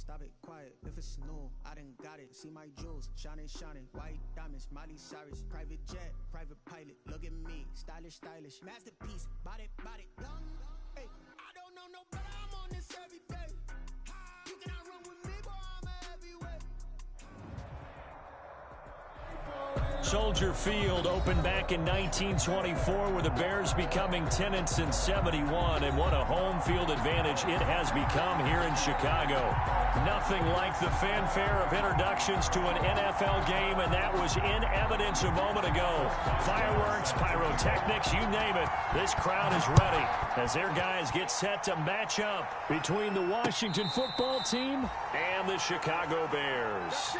Stop it, quiet. If it's new, I done got it. See my jewels, shining, shining. White diamonds, Miley Cyrus. Private jet, private pilot. Look at me, stylish, stylish. Masterpiece, body, body. Young, hey, I don't know no better. I'm on this every day. You cannot run with me, boy. I'm a heavyweight. Soldier Field opened back in 1924 with the Bears becoming tenants in 71, and what a home field advantage it has become here in Chicago. Nothing like the fanfare of introductions to an NFL game, and that was in evidence a moment ago. Fireworks, pyrotechnics, you name it. This crowd is ready as their guys get set to match up between the Washington football team and the Chicago Bears.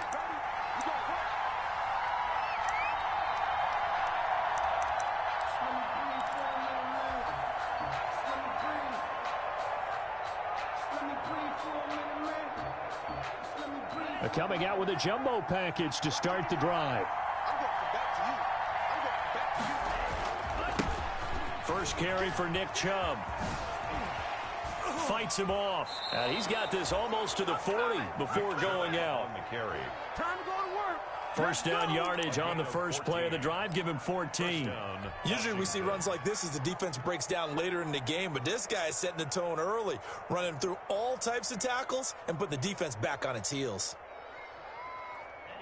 Coming out with a jumbo package to start the drive. First carry for Nick Chubb. Fights him off. And he's got this almost to the 40 before going out. Time to go to work. First down yardage on the first play of the drive. Give him 14. Usually we see runs like this as the defense breaks down later in the game, but this guy is setting the tone early, running through all types of tackles and put the defense back on its heels.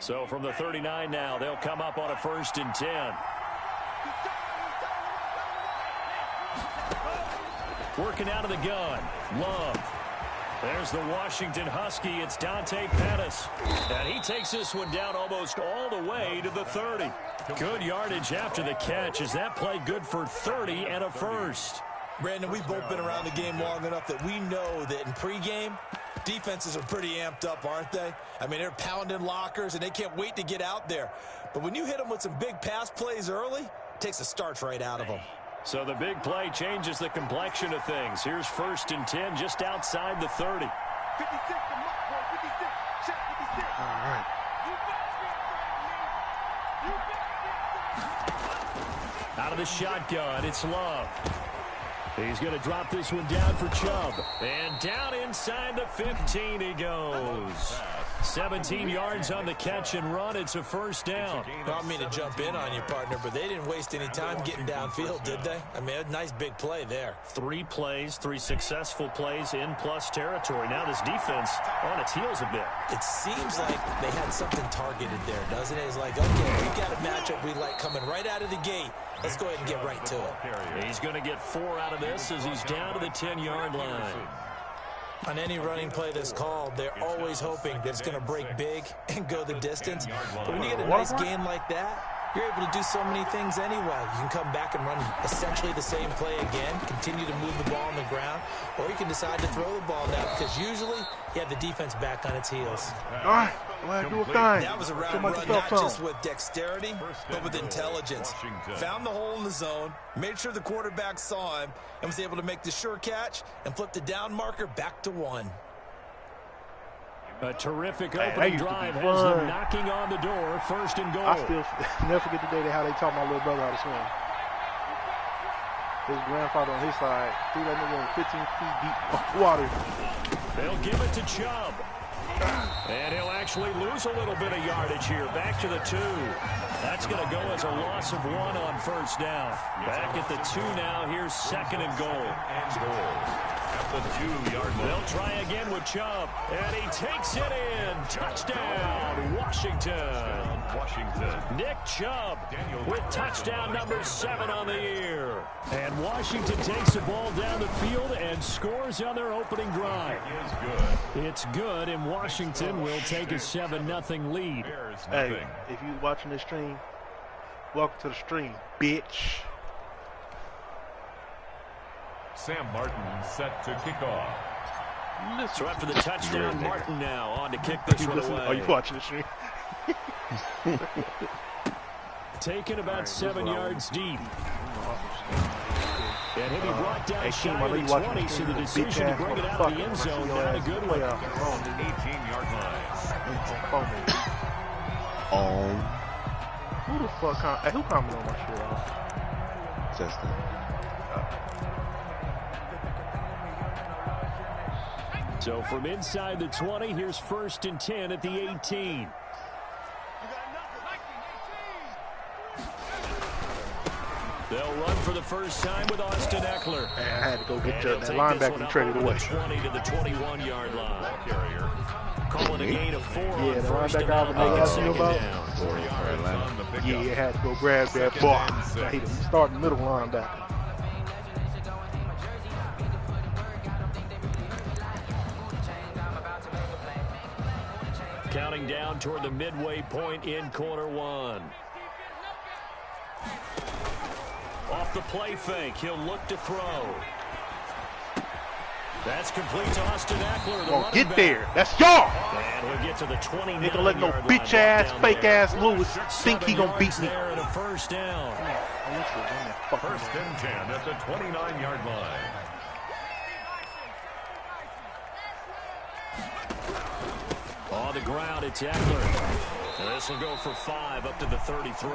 So from the 39 now, they'll come up on a 1st and 10. Working out of the gun. Love. There's the Washington Husky. It's Dante Pettis. And he takes this one down almost all the way to the 30. Good yardage after the catch as that play good for 30 and a first. Brandon, we've both been around the game long enough that we know that in pregame, defenses are pretty amped up, aren't they? I mean, they're pounding lockers, and they can't wait to get out there. But when you hit them with some big pass plays early, it takes the starch right out of them. So the big play changes the complexion of things. Here's 1st and 10 just outside the 30. 56 to Mark, boy. 56. Shot 56. All right. Out of the shotgun, it's Love. He's going to drop this one down for Chubb. And down inside the 15 he goes. 17 yards on the catch and run. It's a first down. I don't mean to jump in on you, partner, but they didn't waste any time getting downfield, did they? I mean, a nice big play there. 3 plays, 3 successful plays in plus territory. Now this defense on its heels a bit. It seems like they had something targeted there, doesn't it? It's like, okay, we got a matchup we like coming right out of the gate. Let's go ahead and get right to it. He's going to get 4 out of this as he's down to the 10-yard line. On any running play that's called, they're always hoping that it's going to break big and go the distance. But when you get a nice gain like that, you're able to do so many things anyway. You can come back and run essentially the same play again, continue to move the ball on the ground, or you can decide to throw the ball now because usually you have the defense back on its heels. All right. That was a route run not just with dexterity, but with intelligence. Found the hole in the zone, made sure the quarterback saw him, and was able to make the sure catch and flip the down marker back to 1. A terrific opening drive has them knocking on the door. 1st and goal. I still never forget the day how they taught my little brother how to swim. His grandfather on his side threw that nigga in 15 feet deep water. They'll give it to Chubb. And he'll actually lose a little bit of yardage here. Back to the 2. That's going to go as a loss of 1 on 1st down. Back at the 2 now. Here's 2nd and goal. The 2-yard line. They'll try again with Chubb. And he takes it in. Touchdown, Washington. Nick Chubb with touchdown number 7 on the year. And Washington takes the ball down the field and scores on their opening drive. It's good, and Washington will take a 7-0 lead. Hey, if you're watching this stream, welcome to the stream, bitch. Sam Martin set to kick off. So after the touchdown, Martin now on to kick this one away. Are you watching the stream? Taken about 7 yards deep. And he'll be brought down shy of the 20, so the decision to bring it out of the end zone, not a good one. 18-yard line. Who the fuck? Who commented on my shit? Justin. So from inside the 20, here's 1st and 10 at the 18. They'll run for the first time with Austin Eckler. Man, I had to go get that linebacker and trade it away. 20 to the 21-yard line. Calling a gain of 4 on the first and linebacker I was asking you about. down. Yeah, I had to go grab that boy. I hate him. Starting middle linebacker. Counting down toward the midway point in quarter 1. Off the play fake, he'll look to throw. That's complete to Austin Eckler. Oh, get there. That's y'all. And we'll get to the 29-yard Ain't gonna let no bitch-ass, fake-ass Lewis think he gonna beat me. And a first down. First and 10 at the 29-yard line. On the ground, it's Eckler. This will go for 5 up to the 33.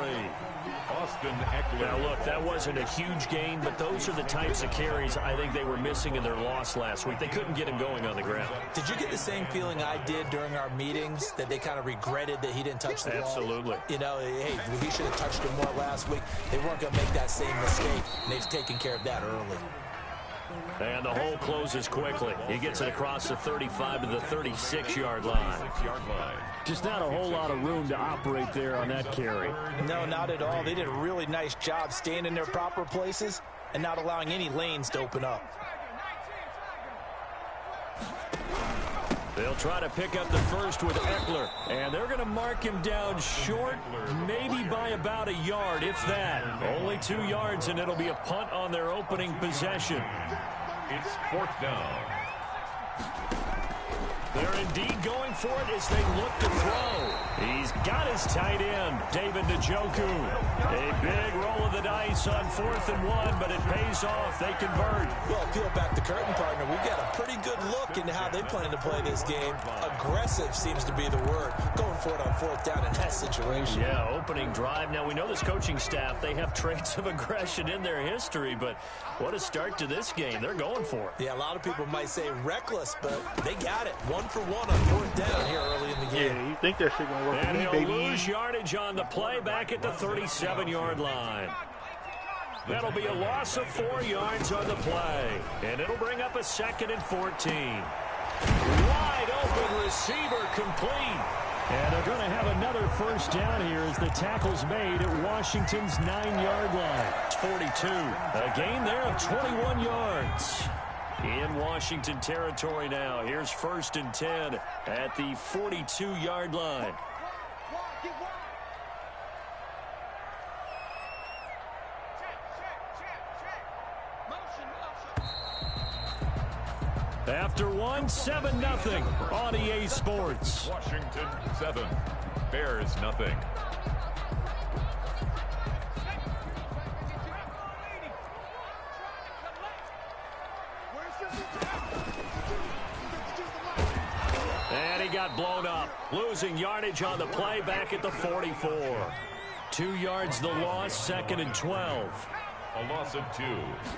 Austin Eckler. Now, look, that wasn't a huge gain, but those are the types of carries I think they were missing in their loss last week. They couldn't get him going on the ground. Did you get the same feeling I did during our meetings, that they kind of regretted that he didn't touch the ball? Absolutely. You know, hey, he should have touched him more last week. They weren't going to make that same mistake, and they've taken care of that early. And the hole closes quickly. He gets it across the 35 to the 36-yard line. Just not a whole lot of room to operate there on that carry. No, not at all. They did a really nice job staying in their proper places and not allowing any lanes to open up. They'll try to pick up the first with Eckler, and they're going to mark him down short, maybe by about a yard, if that. Only 2 yards, and it'll be a punt on their opening possession. It's 4th down. They're indeed going for it as they look to throw. He's got his tight end, David Njoku. A big roll of the dice on 4th and 1, but it pays off. They convert. Well, peel back the curtain, partner. We've got a pretty good look into how they plan to play this game. Aggressive seems to be the word. Going for it on 4th down in that situation. Yeah, opening drive. Now, we know this coaching staff, they have traits of aggression in their history, but what a start to this game. They're going for it. Yeah, a lot of people might say reckless, but they got it. 1 for 1 on 4th down here early in the game. Yeah, you think that shit gonna work for And me, he'll baby. lose yardage on the play back at the 37-yard line. That'll be a loss of 4 yards on the play. And it'll bring up a 2nd and 14. Wide open receiver complete. And they're going to have another first down here as the tackle's made at Washington's 9-yard line. It's 42. A gain there of 21 yards. In Washington territory now. Here's 1st and 10 at the 42-yard line. After 1, 7-0 on EA Sports. Washington 7, Bears nothing. And he got blown up, losing yardage on the play back at the 44. 2 yards the loss, 2nd and 12. A loss of 2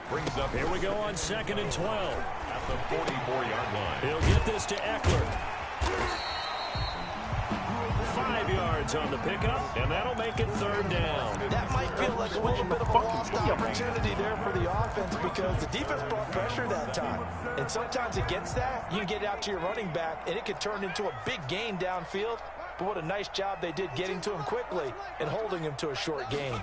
brings up. Here we go on 2nd and 12. At the 44-yard line. He'll get this to Eckler. 5 yards on the pickup, and that'll make it 3rd down. That might feel like a little bit of a lost opportunity there for the offense because the defense brought pressure that time. And sometimes against that, you can get out to your running back, and it could turn into a big gain downfield. But what a nice job they did getting to him quickly and holding him to a short gain.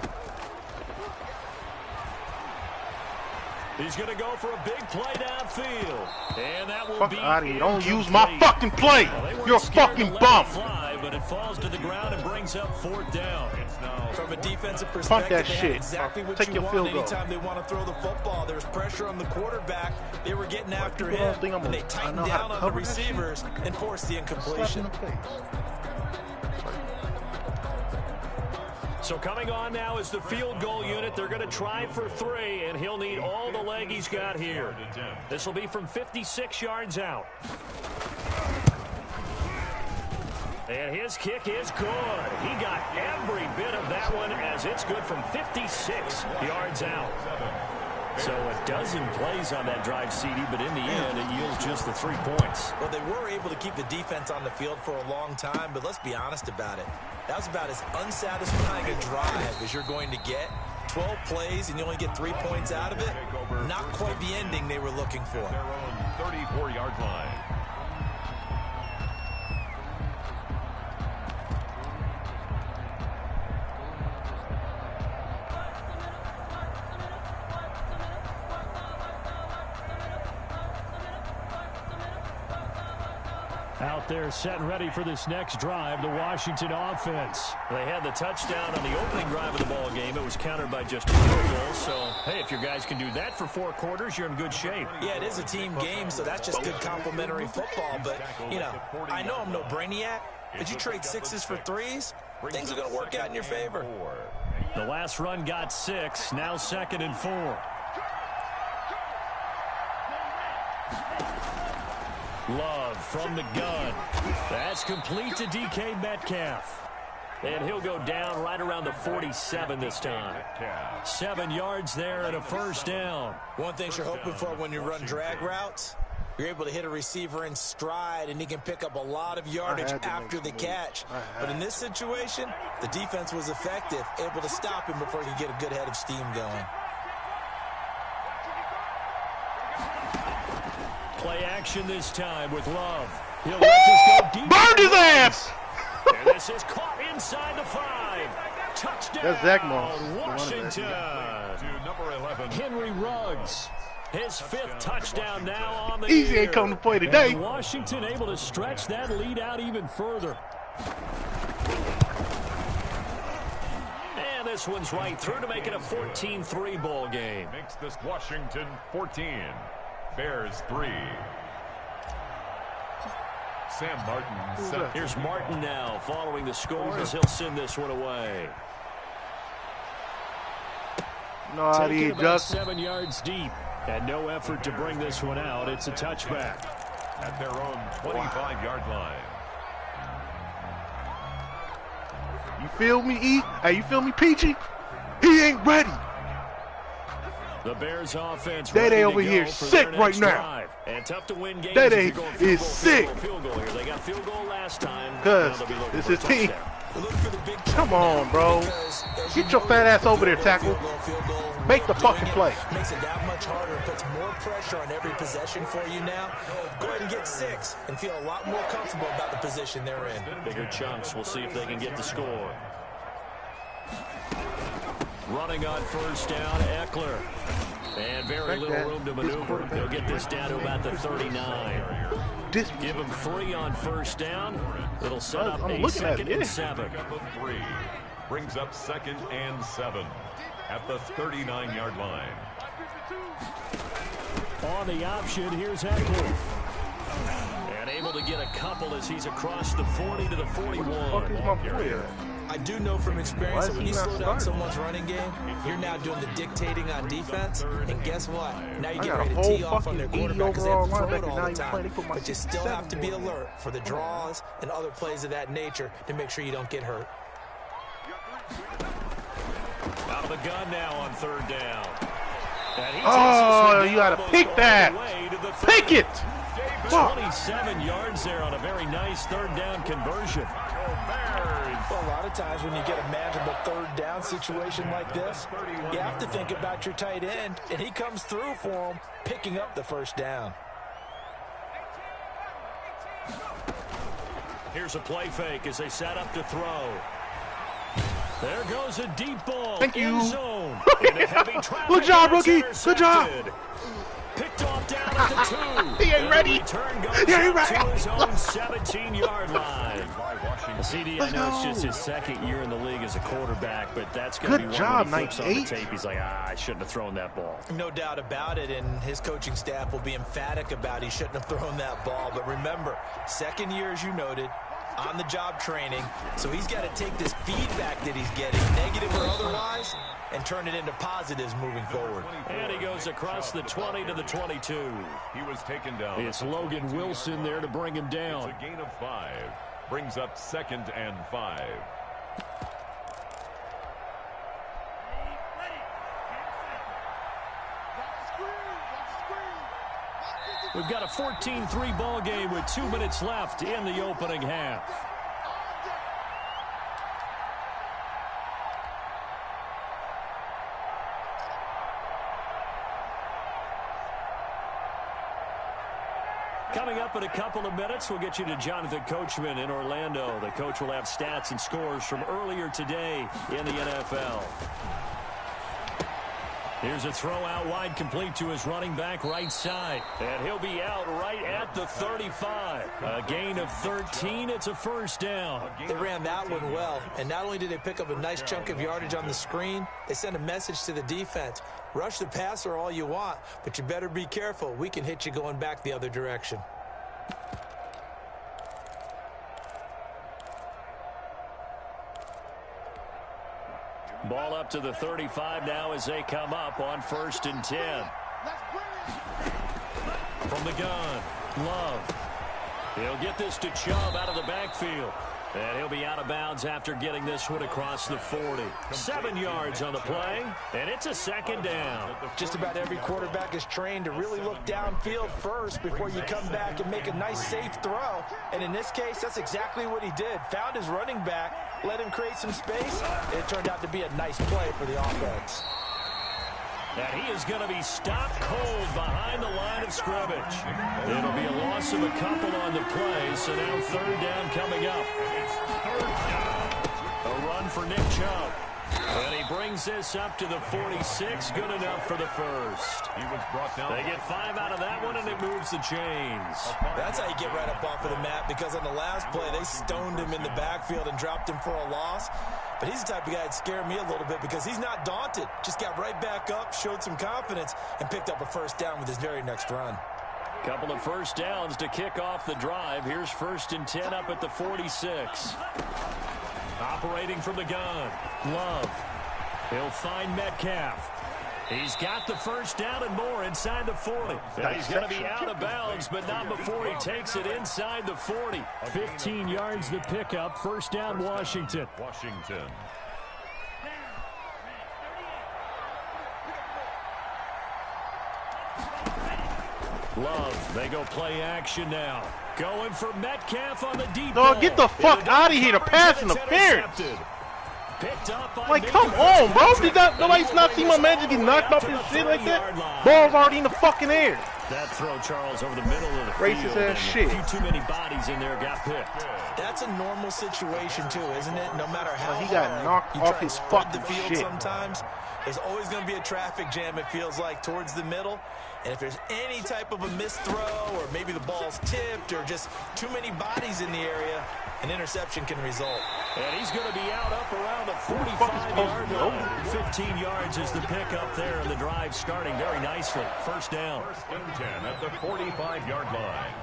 He's going to go for a big play downfield. And that will Fuck be out of here. Don't use incomplete. my fucking play. Well, You're a fucking bum. Fly, but it falls to the ground and brings up 4th down. From a defensive Punt perspective, that they shit. have exactly what Take you your want field goal. anytime they want to throw the football. There's pressure on the quarterback. They were getting after People don't him, think I'm and they gonna- tightened I know how down to on the cover that shit. receivers and forced the Slap in incompletion. the face. So coming on now is the field goal unit. They're going to try for 3, and he'll need all the leg he's got here. This will be from 56 yards out. And his kick is good. He got every bit of that one as it's good from 56 yards out. So a dozen plays on that drive, CD, but in the end, it yields just the 3 points. Well, they were able to keep the defense on the field for a long time, but let's be honest about it. That was about as unsatisfying a drive as you're going to get. 12 plays and you only get 3 points out of it. Not quite the ending they were looking for. Their own 34-yard line. Out there set and ready for this next drive, the Washington offense. They had the touchdown on the opening drive of the ball game. It was countered by just a field goal. So, hey, if your guys can do that for 4 quarters, you're in good shape. Yeah, it is a team game, so that's just good complimentary football. But, you know, I know I'm no brainiac, but you trade 6s for 3s, things are going to work out in your favor. The last run got 6, now 2nd and 4. Love from the gun. That's complete to DK Metcalf. And he'll go down right around the 47 this time. 7 yards there and a first down. One thing you're hoping for when you run drag routes, you're able to hit a receiver in stride, and he can pick up a lot of yardage after the catch. But in this situation, the defense was effective, able to stop him before he could get a good head of steam going. Play action this time with Love. He'll let this go deep. Burned his ass! And this is caught inside the 5. Touchdown, That's Zach Moss. Washington. To number 11. Henry Ruggs. His 5th touchdown now on the Easy year. ain't come to play today. And Washington able to stretch that lead out even further. And this one's right through to make it a 14-3 ball game. Makes this Washington 14. Bears 3. Sam Martin set. Here's Martin now following the score as he'll send this one away. No idea, Taking about Justin. 7 yards deep. And no effort to bring this one out. It's a touchback. At their own 25-yard line. You feel me, E? Hey, you feel me, Peachy? He ain't ready. The Bears offense They over here sick right now. Drive. And tough to win games. They is sick. Field goal here. They got field goal last time. Cuz this is team. Come on, bro. Get your fat ass over there, tackle. Make the fucking play. Makes it that much harder. It puts more pressure on every possession for you now. Go ahead and get 6 and feel a lot more comfortable about the position they're in. Bigger chunks. We'll see if they can get the score. Running on first down, Eckler. And very little room to maneuver. They'll get this down to about the 39. Give them 3 on first down. It'll set up a 2nd and 7. Three brings up 2nd and 7 at the 39-yard line. On the option, here's Eckler. And able to get a couple as he's across the 40 to the 41. I do know from experience that when you slow down someone's running game, you're now doing the dictating on defense. And guess what? Now you get ready to tee off on their quarterback because they have to throw it all the time. But you still have to be alert for the draws and other plays of that nature to make sure you don't get hurt. Out of the gun now on 3rd down. Oh, you got to pick that. Pick it. 27 yards there on a very nice 3rd down conversion. Well, a lot of times when you get a manageable 3rd down situation like this, you have to think about your tight end, and he comes through for him, picking up the first down. Here's a play fake as they set up to throw. There goes a deep ball. Thank you. Zone. In a heavy traffic. Good job, rookie. Good job. Picked off down at the 2. He ain't ready. He ain't ready. To his own 17-yard line. CD, I know it's just his 2nd year in the league as a quarterback, but that's going to be one when he flips on the tape. He's like, I shouldn't have thrown that ball. No doubt about it, and his coaching staff will be emphatic about he shouldn't have thrown that ball. But remember, 2nd year, as you noted, on-the-job training, so he's got to take this feedback that he's getting, negative or otherwise, and turn it into positives moving forward. And he goes across the 20 to the 22. He was taken down. It's Logan Wilson there to bring him down. It's a gain of 5. Brings up 2nd and 5. We've got a 14-3 ball game with 2 minutes left in the opening half. Coming up in a couple of minutes, we'll get you to Jonathan Coachman in Orlando. The coach will have stats and scores from earlier today in the NFL. Here's a throw out wide, complete to his running back right side. And he'll be out right at the 35. A gain of 13. It's a first down. They ran that one well. And not only did they pick up a nice chunk of yardage on the screen, they sent a message to the defense. Rush the passer all you want, but you better be careful. We can hit you going back the other direction. Ball up to the 35 now as they come up on 1st and 10. From the gun, Love. He'll get this to Chubb out of the backfield. And he'll be out of bounds after getting this one across the 40. 7 yards on the play, and it's a second down. Just about every quarterback is trained to really look downfield first before you come back and make a nice, safe throw. And in this case, that's exactly what he did. Found his running back, let him create some space, and it turned out to be a nice play for the offense. And he is going to be stopped cold behind the line of scrimmage. It'll be a loss of a couple on the play, so now 3rd down coming up. A run for Nick Chubb. And he brings this up to the 46. Good enough for the first. He was brought down. They get 5 out of that one, and it moves the chains. That's how you get right up off of the mat, because on the last play, they stoned him in the backfield and dropped him for a loss. But he's the type of guy that scared me a little bit because he's not daunted. Just got right back up, showed some confidence, and picked up a first down with his very next run. Couple of first downs to kick off the drive. Here's 1st and 10 up at the 46. Operating from the gun, Love. He'll find Metcalf. He's got the first down and more inside the 40. And he's going to be out of bounds, but not before he takes it inside the 40. 15 yards the pickup. First down, Washington. Washington. Love, they go play action now. Going for Metcalf on the deep Dog, ball. get the fuck out of here. The pass interference. Like, come on, bro. Nobody's not seen my man just get knocked off his shit like that. Ball's already in the fucking air. That throw, Charles, over the middle of the Racist field. ass shit. A few too many bodies in there got picked. That's a normal situation, too, isn't it? No matter how he got knocked off his fucking the field shit. Sometimes there's always going to be a traffic jam, it feels like, towards the middle. And if there's any type of a missed throw or maybe the ball's tipped or just too many bodies in the area, an interception can result. And he's going to be out up around the 45-yard line. 15 yards is the pickup there, and the drive starting very nicely. First down. 1st and 10 at the 45-yard line.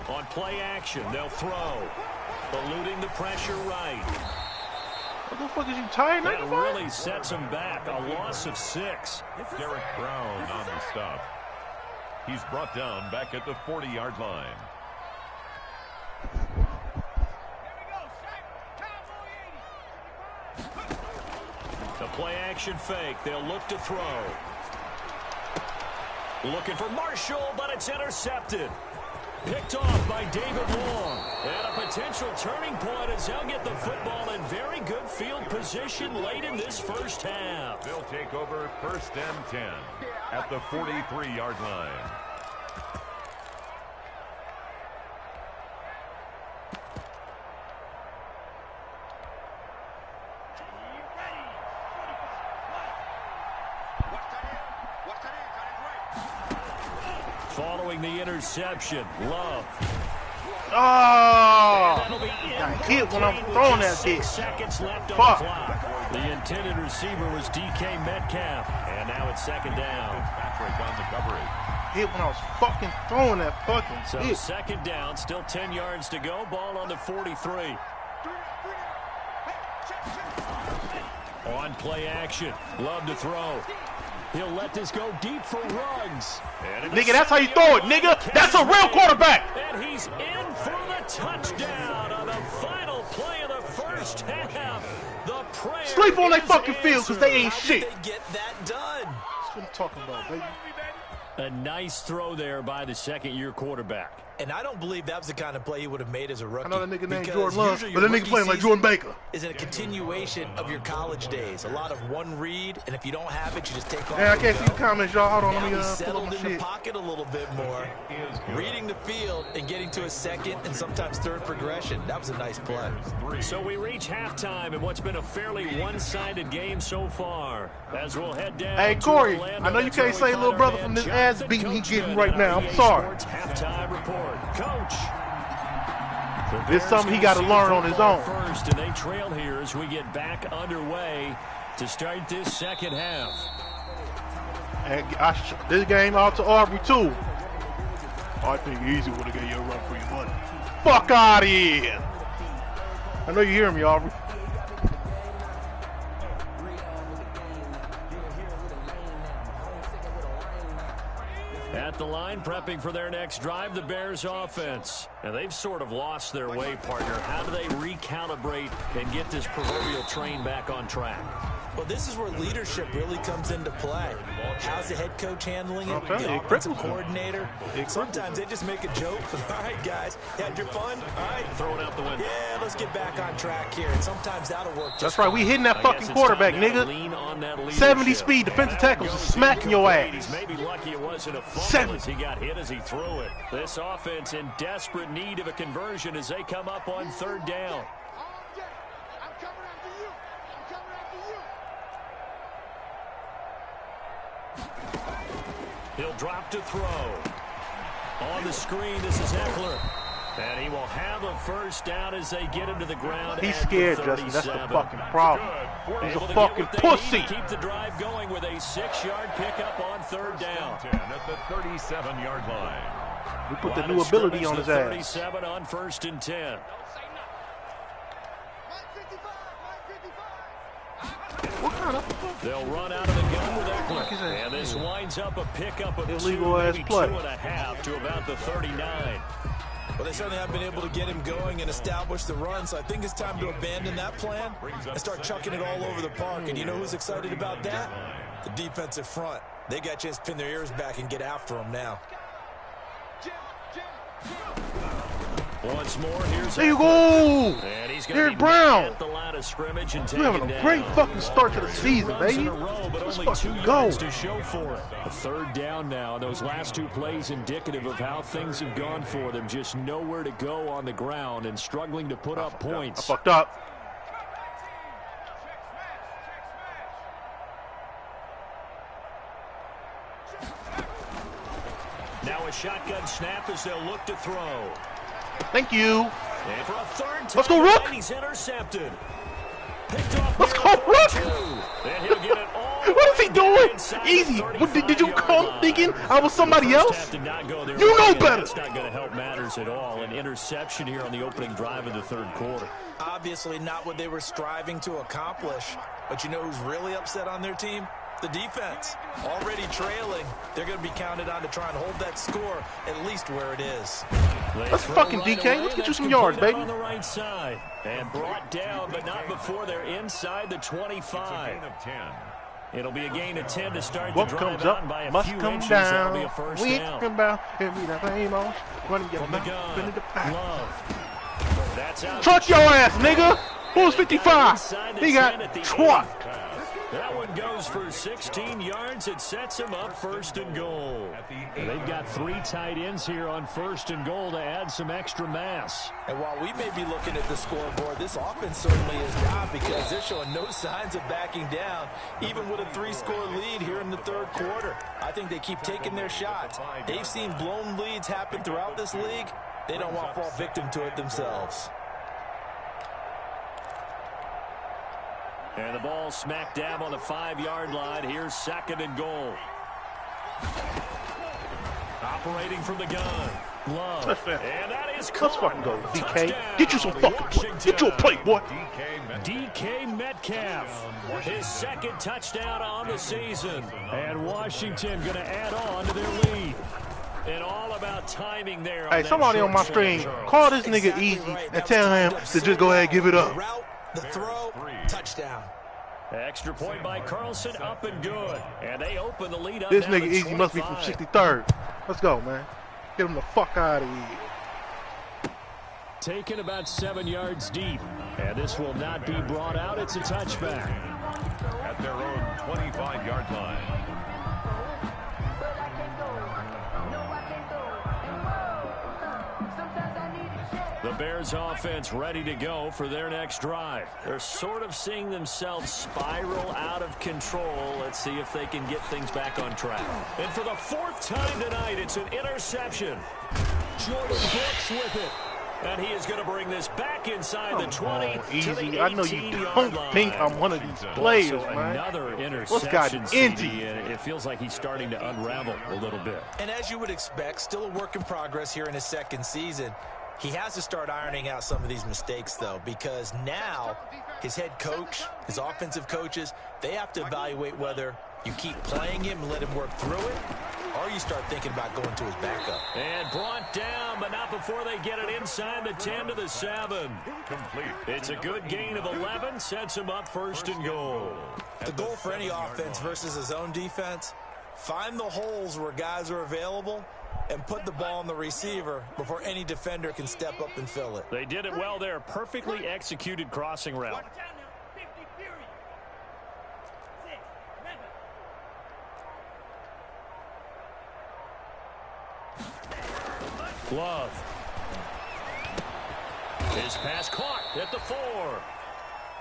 On play action, they'll throw. Eluding the pressure right. What the fuck is you tired? That really sets him back. A loss of 6. Derek Brown on the stop. He's brought down back at the 40-yard line. The play action fake. They'll look to throw. Looking for Marshall, but it's intercepted. Picked off by David Long. And a potential turning point as they'll get the football in very good field position late in this first half. They'll take over 1st and 10 at the 43-yard line. Following the interception, Love. Oh! Got hit when I'm throwing that bitch. Seconds left on Fuck. the clock. The intended receiver was DK Metcalf. And now it's second down. Patrick on the coverage. Hit when I was fucking throwing that fucking So hit. second down, still 10 yards to go. Ball on the 43. On play action. Love to throw. He'll let this go deep for Ruggs. Nigga, that's how you throw it, nigga. That's a real quarterback. And he's in for the touchdown on the final play of the first half. The prayer Sleep on their is fucking field because they ain't How shit. did they get that done? That's what I'm talking about, baby. A nice throw there by the second-year quarterback. And I don't believe that was the kind of play he would have made as a rookie. I know that nigga named Jordan Love, but that nigga playing like Jordan Baker. Is a continuation of your college days. A lot of one read, and if you don't have it, you just take off. Yeah, I can't see the comments, y'all. Hold on, let me He's pull up settled my in the shit. pocket a little bit more, reading the field and getting to a second and sometimes third progression. That was a nice play. So we reach halftime in what's been a fairly one-sided game so far. As we'll head down. Hey, Corey, I know you can't say little brother from this ass beating he getting right now. I'm sorry. Halftime report. Coach. There's something he got to learn on his own. First, and they trail here as we get back underway to start this second half. And this game out to Aubrey, too. I think Easy would have gave you a run for your money. Fuck out of here. I know you hear me, Aubrey. At the line, prepping for their next drive, the Bears offense. And they've sort of lost their way, partner. How do they recalibrate and get this proverbial train back on track? Well, this is where leadership really comes into play. How's the head coach handling it? Okay, The offensive coordinator? Sometimes they just make a joke. All right, guys, had your fun? All right. Throw it out the window. Yeah, let's get back on track here. And sometimes that'll work just That's right, we hitting that fucking quarterback, nigga. 70 speed defensive tackles is smacking your ass. He's maybe lucky it wasn't a fumble as he got hit as he threw it. This offense in desperate need of a conversion as they come up on third down. He'll drop to throw. On the screen, this is Eckler. And he will have a first down as they get him to the ground. He's scared, Justin. That's the fucking problem. He's a fucking pussy. Keep the drive going with a 6-yard pickup on third down. At the 37-yard line. We put the new ability on his ass. 37 on 1st and 10. What kind of They'll run out of the gun with Eckler. And this winds up a pickup of illegal ass play. 2.5 to about the 39. Well, they certainly have been able to get him going and establish the run, so I think it's time to abandon that plan and start chucking it all over the park. And you know who's excited about that? The defensive front. They got a chance to pin their ears back and get after him now. Once more, here's there you go. And he's Derek Brown. at the line of scrimmage and We're having a great fucking start to the season, baby. Let's fucking go. To show for it. A third down now. Those last two plays indicative of how things have gone for them. Just nowhere to go on the ground and struggling to put up points. I fucked up. Now a shotgun snap as they'll look to throw. Thank you. And for a third time, let's go, Rook. He's intercepted. Picked off. Let's go, Rook. And he'll get it all. What is he doing? Easy. Did you come thinking I was somebody else? You know better. That's not going to help matters at all. An interception here on the opening drive of the third quarter. Obviously not what they were striving to accomplish. But you know who's really upset on their team? The defense. Already trailing. They're going to be counted on to try and hold that score at least where it is. Let's fucking DK. Let's get you some yards, baby. On the right side. And brought down, but not before they're inside the 25. It'll be a gain of 10 to start the drive comes out up, by a must few come inches. down. That'll be a first We down. come down. And we the same old. Running your From the mouth. gun, Into the back. Love. That's out. Trust your ass, nigga. Who's 55? He got trucked. That one goes for 16 yards. It sets him up 1st and goal. And they've got 3 tight ends here on 1st and goal to add some extra mass. And while we may be looking at the scoreboard, this offense certainly is not, because they're showing no signs of backing down, even with a 3-score lead here in the third quarter. I think they keep taking their shots. They've seen blown leads happen throughout this league. They don't want to fall victim to it themselves. And the ball smack dab on the 5-yard line. Here's 2nd and goal. Operating from the gun. Love. And that is Let's fucking go, DK. Get you some fucking play. Get you a play, boy. DK Metcalf. His 2nd touchdown on the season. And Washington going to add on to their lead. And all about timing there. Hey, somebody on my stream, call this nigga Easy and tell him to just go ahead and give it up. The throw, touchdown. Extra point by Carlson, up and good. And they open the lead up. This now nigga to Easy 25. must be from 63rd. Let's go, man. Get him the fuck out of here. Taken about 7 yards deep. And this will not be brought out. It's a touchback. At their own 25-yard line. The Bears offense ready to go for their next drive. They're sort of seeing themselves spiral out of control. Let's see if they can get things back on track. And for the 4th time tonight, it's an interception. Jordan Brooks with it. And he is going to bring this back inside the 20 to the 18-yard line. I know you don't think I'm one of these players, man. Another interception. What's got into you? It feels like he's starting to unravel a little bit. And as you would expect, still a work in progress here in his second season. He has to start ironing out some of these mistakes, though, because now his head coach, his offensive coaches, they have to evaluate whether you keep playing him and let him work through it, or you start thinking about going to his backup. And brought down, but not before they get it inside the 10 to the 7. Complete. It's a good gain of 11, sets him up 1st and goal. The goal for any offense versus his own defense, find the holes where guys are available and put the ball on the receiver before any defender can step up and fill it. They did it well there. Perfectly executed crossing route. Love. His pass caught at the 4.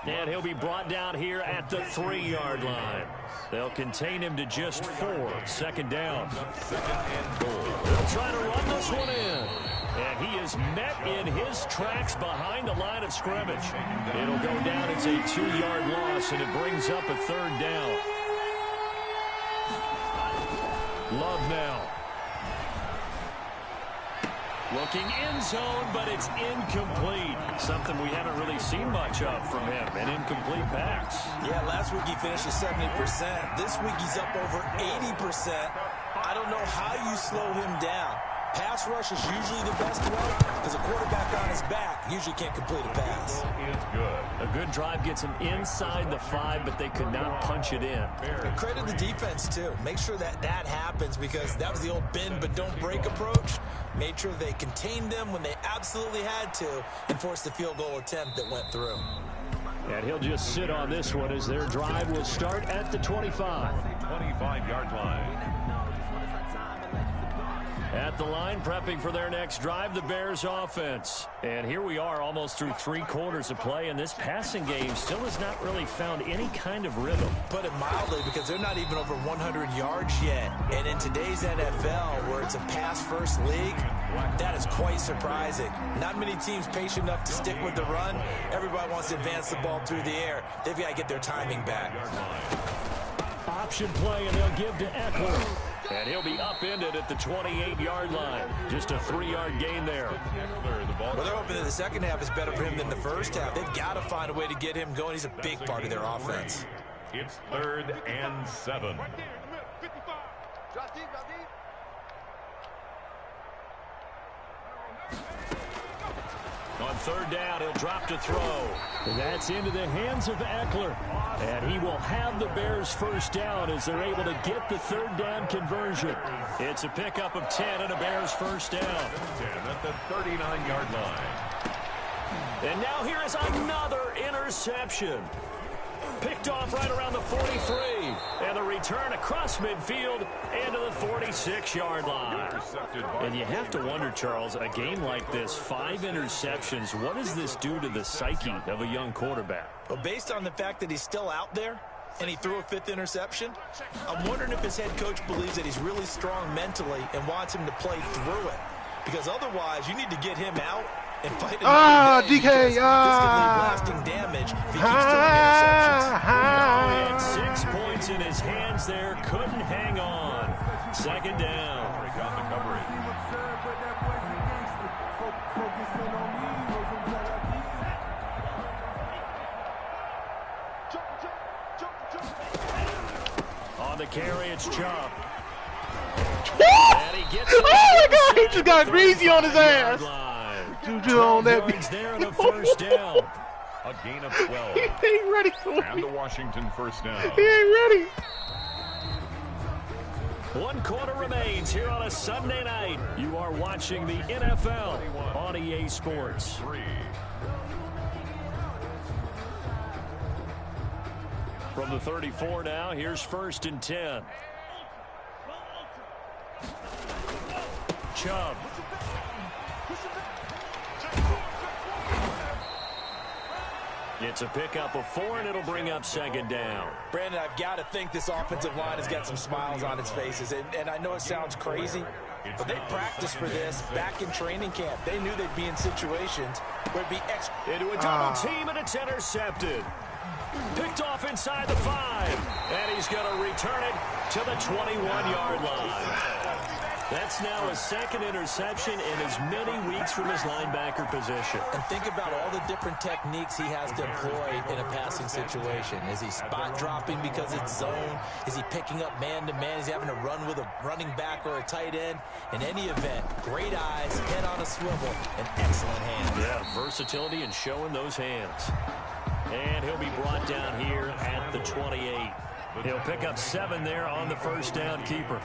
And he'll be brought down here at the 3-yard line. They'll contain him to just 4. 2nd down. They'll try to run this one in. And he is met in his tracks behind the line of scrimmage. It'll go down as a 2-yard loss, and it brings up a 3rd down. Love now. Looking end zone, but it's incomplete. Something we haven't really seen much of from him, an incomplete pass. Yeah, last week he finished at 70%. This week he's up over 80%. I don't know how you slow him down. Pass rush is usually the best way because a quarterback on his back usually can't complete a pass. It's good. A good drive gets him inside the 5, but they could not punch it in. And credit the defense, too. Make sure that that happens because that was the old bend but don't break approach. Made sure they contained them when they absolutely had to and forced the field goal attempt that went through. And he'll just sit on this one as their drive will start at the 25. 25-yard line. At the line, prepping for their next drive, the Bears offense. And here we are almost through 3 quarters of play, and this passing game still has not really found any kind of rhythm. Put it mildly, because they're not even over 100 yards yet. And in today's NFL, where it's a pass-first league, that is quite surprising. Not many teams patient enough to stick with the run. Everybody wants to advance the ball through the air. They've got to get their timing back. Option play, and they'll give to Eckler. And he'll be upended at the 28-yard line. Just a 3-yard gain there. Well, they're hoping that the second half is better for him than the first half. They've got to find a way to get him going. He's a big part of their offense. It's 3rd and 7. On 3rd down, he'll drop to throw. And that's into the hands of Eckler. And he will have the Bears 1st down as they're able to get the 3rd down conversion. It's a pickup of 10 and a Bears 1st down. 10 at the 39-yard line. And now here is another interception. Picked off right around the 43. And the return across midfield into the 46-yard line. And you have to wonder, Charles, a game like this, 5 interceptions, what does this do to the psyche of a young quarterback? Well, based on the fact that he's still out there and he threw a 5th interception, I'm wondering if his head coach believes that he's really strong mentally and wants him to play through it. Because otherwise, you need to get him out and fight another day, DK, this could leave lasting damage if he keeps throwing interceptions. And 6 points in his hands there, couldn't hang on. 2nd down. Got the coverage. On the carry, it's Chubb. And he gets oh my God, he just got greasy on his ass. Juju on that. There and a 1st down. A gain of 12. He ain't ready for And me. the Washington first down. He ain't ready. 1 quarter remains here on a Sunday night. You are watching the NFL on EA Sports. 3. From the 34 now, here's 1st and 10. Chubb. It's a pickup of 4, and it'll bring up 2nd down. Brandon, I've got to think this offensive line has got some smiles on its faces. And I know it sounds crazy, but they practiced for this back in training camp. They knew they'd be in situations where it'd be Into a double team, and it's intercepted. Picked off inside the 5, and he's going to return it to the 21-yard line. That's now his 2nd interception in as many weeks from his linebacker position. And think about all the different techniques he has to employ in a passing situation. Is he spot dropping because it's zone? Is he picking up man-to-man? Is he having to run with a running back or a tight end? In any event, great eyes, head on a swivel, and excellent hands. Yeah, versatility and showing those hands. And he'll be brought down here at the 28. He'll pick up 7 there on the first down keeper.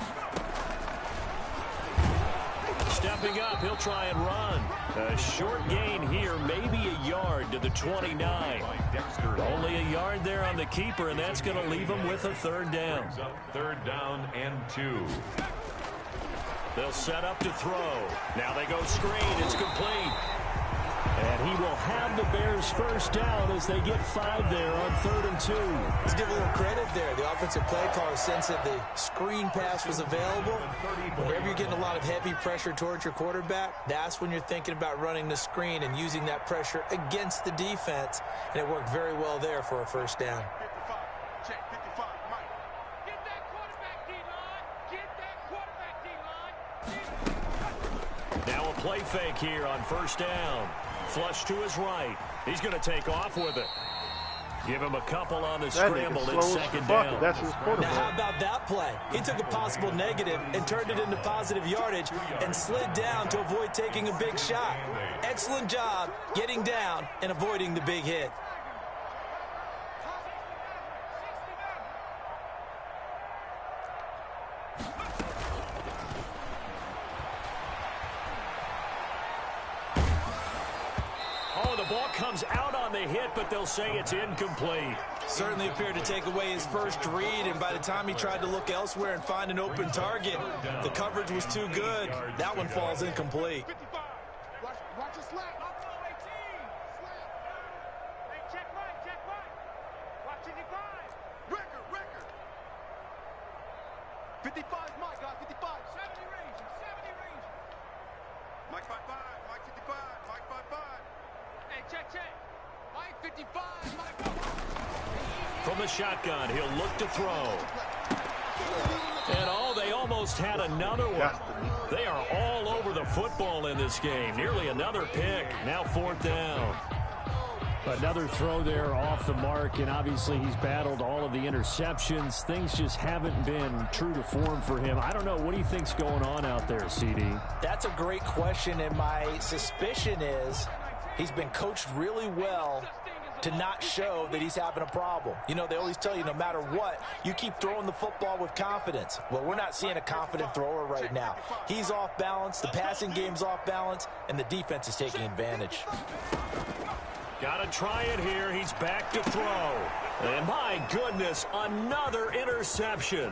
Stepping up, he'll try and run. A short gain here, maybe a yard to the 29. Only a yard there on the keeper, and that's going to leave him with a 3rd down. 3rd down and 2. They'll set up to throw. Now they go screen. It's complete. And he will have the Bears' first down as they get 5 there on 3rd and 2. Let's give a little credit there. The offensive play caller sensed that the screen pass was available. Whenever you're getting a lot of heavy pressure towards your quarterback, that's when you're thinking about running the screen and using that pressure against the defense. And it worked very well there for a first down. 55. Check 55. Mike. Get that quarterback D-line. Get that quarterback D-line. Now a play fake here on first down. Flush to his right. He's going to take off with it. Give him a couple on the That scramble nigga at slow as 2nd fuck. down. That's his Now, how quarterback. about that play? He took a possible negative and turned it into positive yardage and slid down to avoid taking a big shot. Excellent job getting down and avoiding the big hit. Oh, the ball comes out on the hit, but they'll say it's incomplete. Certainly appeared to take away his first read, and by the time he tried to look elsewhere and find an open target, the coverage was too good. That one falls incomplete. 55. Watch your slap. Slap. Hey, check right. Watch it, Record. 55 is Mike, guys. 55. 70 range. Mike 55. Mike 55. Mike 55. Hey, check. Mike 55. Mike. From the shotgun, he'll look to throw. And they almost had another one. They are all over the football in this game. Nearly another pick. Now 4th down. Another throw there off the mark, and obviously he's battled all of the interceptions. Things just haven't been true to form for him. I don't know. What do you think's going on out there, CD? That's a great question, and my suspicion is he's been coached really well to not show that he's having a problem. You know, they always tell you no matter what, you keep throwing the football with confidence. Well, we're not seeing a confident thrower right now. He's off balance, the passing game's off balance, and the defense is taking advantage. Got to try it here. He's back to throw. And my goodness, another interception.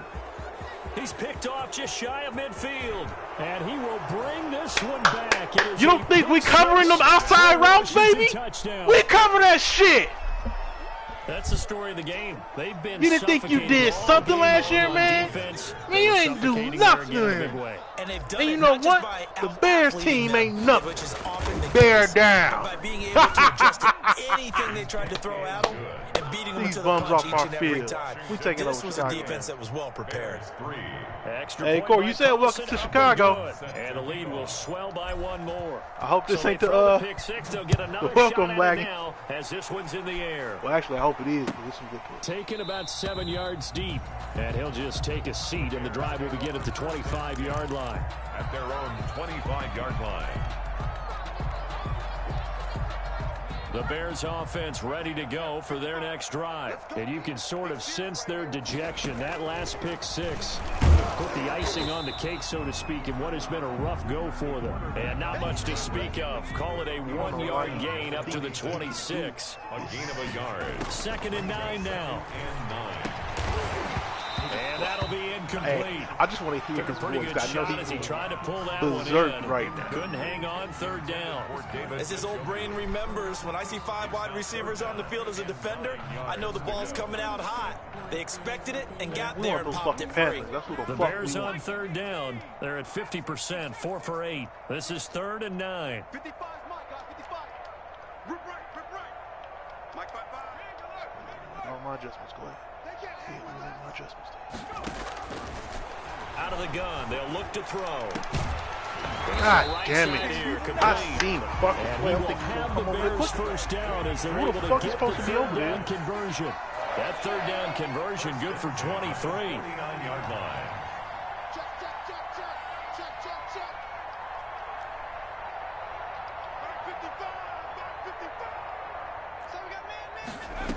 He's picked off just shy of midfield. And he will bring this one back. You don't think we covering them outside routes, baby? We cover that shit. That's the story of the game. They've been You didn't think you did something last year, man? Man, you ain't do nothing. And they've done And you it know not just what? by The Bears out-athleting team them, ain't nothing. which is often the Bear case, down. but by being able to adjust to anything they tried to throw at them and beating them These to the bums punch off each our and every field. time. We taking This over was Chicago. a defense that was well prepared. Hey, Corey, you said welcome to Chicago. And the lead will swell by one more. I hope this So ain't they the throw pick six. They'll get another welcome shot at wagon. it now as this one's in the air. Well, actually, I hope it is. This is good. Taken about 7 yards deep. And he'll just take a seat, and the drive will begin at the 25-yard line. At their own 25-yard line. The Bears offense ready to go for their next drive. And you can sort of sense their dejection. That last pick six put the icing on the cake, so to speak, in what has been a rough go for them. And not much to speak of. Call it a 1-yard gain up to the 26. A gain of a yard. 2nd and 9 now. And 9. And that'll be incomplete. Hey, I just want to hear Took a his pretty voice. good I know shot as he tried to pull that one berserk in. right now. Couldn't hang on 3rd down. As his old brain remembers, when I see 5 wide receivers on the field as a defender, I know the ball's coming out hot. They expected it and got there and popped it free. The Bears on 3rd down. They're at 50%, 4 for 8. This is 3rd and 9. 55 is Mike, guys, 55. Rip right. Mike, 5. All my adjustments, go ahead. My adjustments. Out of the gun, they'll look to throw. God damn it. I seen a fucking And play. he I'm will thinking he's have gonna the come over there Bears quick. first down as they're Who the able to fuck is get the supposed to be over 3rd there? down conversion. That 3rd down conversion good for 23. 39-yard line. Check. Back 55. So we got man.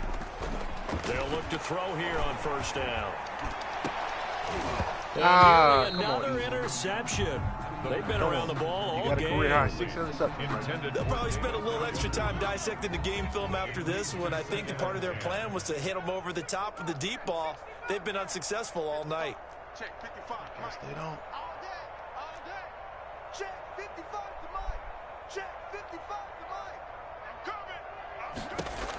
They'll look to throw here on 1st down. And come on, another easy. interception. They've been around the ball all Got a career game. high 6 interceptions. Intended They'll probably spend a little extra time dissecting the game film after this, when I think part of their plan was to hit them over the top of the deep ball. They've been unsuccessful all night. Check 55. Yes, they don't. All day. Check 55 to Mike. Check 55 to Mike. I'm coming.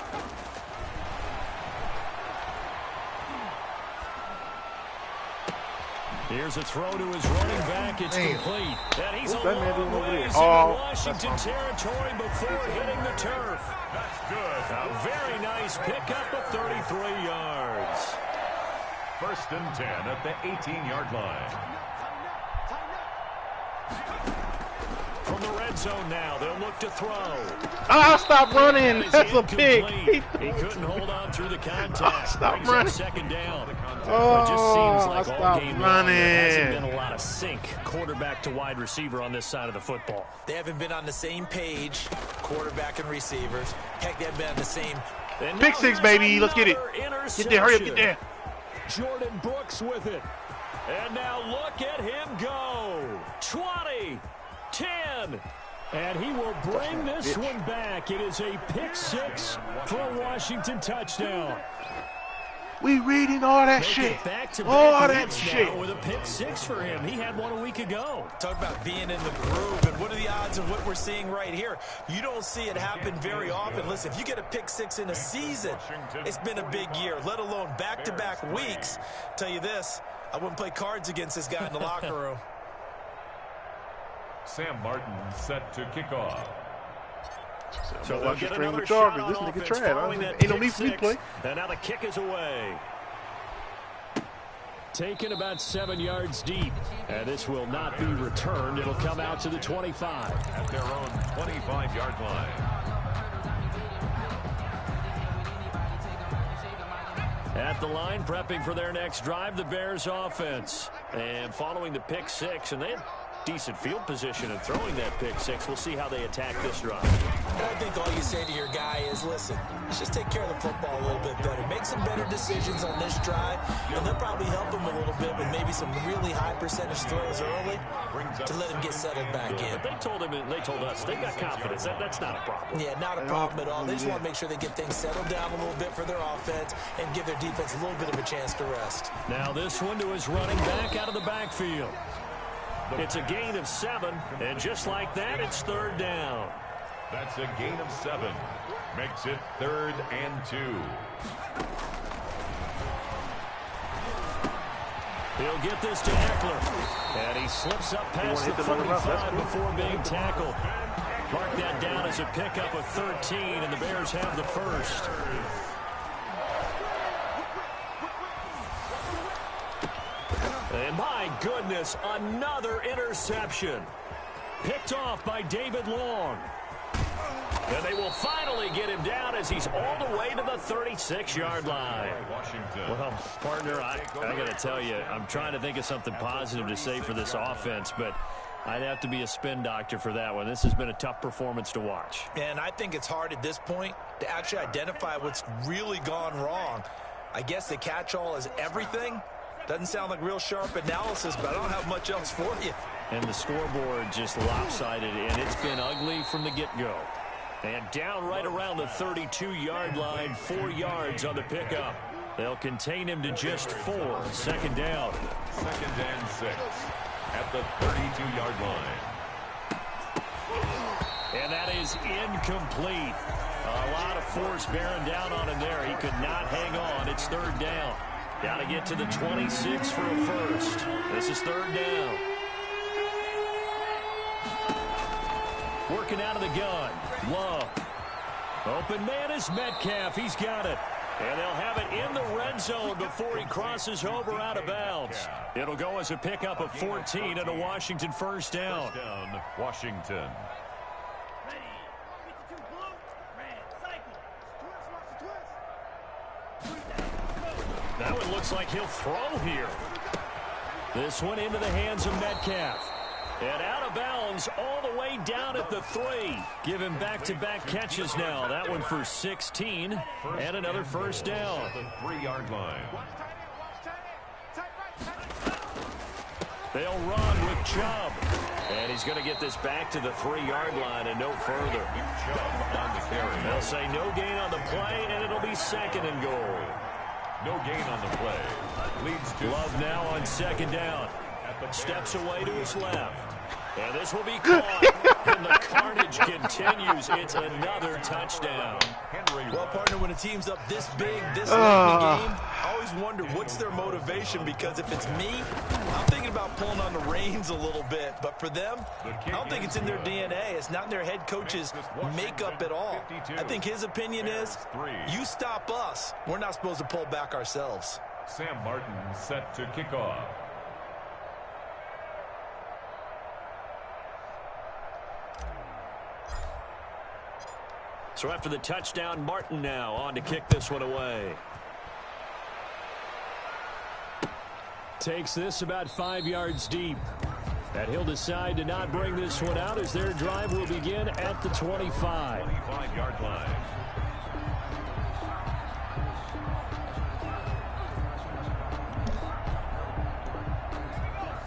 Here's a throw to his running back. It's complete. And he's a What's that man doing long over there? ways Oh, into Washington territory before hitting the turf. That's good. A very nice pickup of 33 yards. 1st and 10 at the 18-yard line. From the red zone now, they'll look to throw. Stop running. That's a pick. He couldn't hold on through the contact. Stop Brings up running. 2nd down. Oh, It just seems like all stop game long there hasn't running. been a lot of sync quarterback to wide receiver on this side of the football. They haven't been on the same page, quarterback and receivers. Heck, they haven't been on the same. And Pick now six, here's baby. Let's get it. another Get there. Hurry up. Get interception. there. Jordan Brooks with it. And now look at him go. 20, 10. And he will bring this one back. It is a pick six for a Washington touchdown. We reading all that Make shit. it back-to-back All that weeks shit. now with a pick six for him. He had one a week ago. Talk about being in the groove, and what are the odds of what we're seeing right here? You don't see it happen very often. Listen, if you get a pick six in a season, it's been a big year, let alone back-to-back weeks. Tell you this, I wouldn't play cards against this guy in the locker room. Sam Martin set to kick off. So Watch they'll the get string another with shot Chargers. on This nigga offense trash. following that Ain't no pick need for me to six. play. And now the kick is away. Taken about 7 yards deep. And this will not be returned. It'll come out to the 25. At their own 25-yard line. At the line, prepping for their next drive, the Bears offense. And following the pick six, and they had decent field position in throwing that pick six. We'll see how they attack this drive. And I think all you say to your guy is, listen, let's just take care of the football a little bit better. Make some better decisions on this drive, and they'll probably help him a little bit with maybe some really high percentage throws early to let him get settled back in. But they told him, and they told us, they got confidence. That's not a problem. Yeah, not a problem at all. They just want to make sure they get things settled down a little bit for their offense and give their defense a little bit of a chance to rest. Now this one to his running back out of the backfield. It's a gain of 7, and just like that, it's 3rd down. That's a gain of 7. Makes it 3rd and 2. He'll get this to Eckler. And he slips up past the 45 before being tackled. Mark that down as a pickup of 13, and the Bears have the first. And my goodness, another interception. Picked off by David Long. And they will finally get him down as he's all the way to the 36-yard line. Washington. Well, partner, I got to tell you, I'm trying to think of something positive to say for this offense, but I'd have to be a spin doctor for that one. This has been a tough performance to watch. And I think it's hard at this point to actually identify what's really gone wrong. I guess the catch-all is everything. Doesn't sound like real sharp analysis, but I don't have much else for you. And the scoreboard just lopsided, and it's been ugly from the get-go. And down right around the 32-yard line, 4 yards on the pickup. They'll contain him to just 4. Second down. 2nd and 6 at the 32-yard line. And that is incomplete. A lot of force bearing down on him there. He could not hang on. It's 3rd down. Got to get to the 26 for a first. This is 3rd down. Working out of the gun. Love. Open man is Metcalf. He's got it. And they'll have it in the red zone before he crosses over out of bounds. It'll go as a pickup of 14 and a Washington 1st down. First down, Washington. That one looks like he'll throw here. This one into the hands of Metcalf. And out of bounds all the way down at the 3. Give him back-to-back catches now. That one for 16 and another 1st down. At the 3-yard line. They'll run with Chubb. And he's going to get this back to the 3-yard line and no further. Chubb on the carry. They'll say no gain on the play, and it'll be 2nd and goal. No gain on the play. Leads to Love now on 2nd down. Steps away to his left. And this will be caught. And the carnage continues. It's another touchdown. Well, partner, when a team's up this big, this late in the game, I always wonder what's their motivation, because if it's me, I'm thinking about pulling on the reins a little bit. But for them, I don't think it's in their DNA. It's not in their head coach's makeup at all. I think his opinion is, you stop us, we're not supposed to pull back ourselves. Sam Martin set to kick off. So after the touchdown, Martin now on to kick this one away. Takes this about 5 yards deep. And he'll decide to not bring this one out as their drive will begin at the 25. 25-yard line.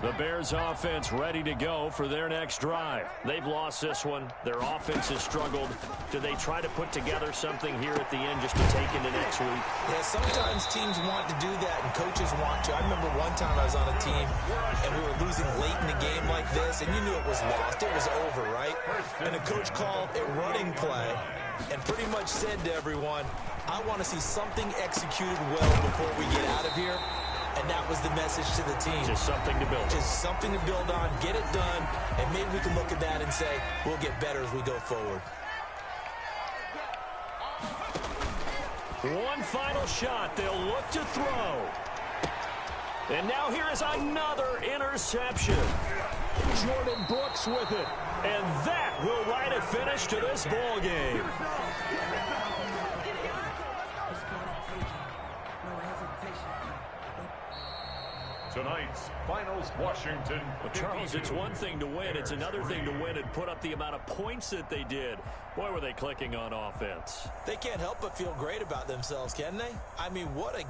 The Bears offense ready to go for their next drive. They've lost this one. Their offense has struggled. Do they try to put together something here at the end just to take into next week? Yeah, sometimes teams want to do that and coaches want to. I remember one time I was on a team and we were losing late in the game like this, and you knew it was lost. It was over, right? And the coach called a running play and pretty much said to everyone, I want to see something executed well before we get out of here. And that was the message to the team. Just something to build on. Just something to build on, get it done, and maybe we can look at that and say, we'll get better as we go forward. One final shot. They'll look to throw. And now here is another interception. Jordan Brooks with it. And that will write a finish to this ball game. Tonight's finals, Washington. Well, Charles, it's one thing to win. It's another thing to win and put up the amount of points that they did. Boy, were they clicking on offense. They can't help but feel great about themselves, can they? I mean, what a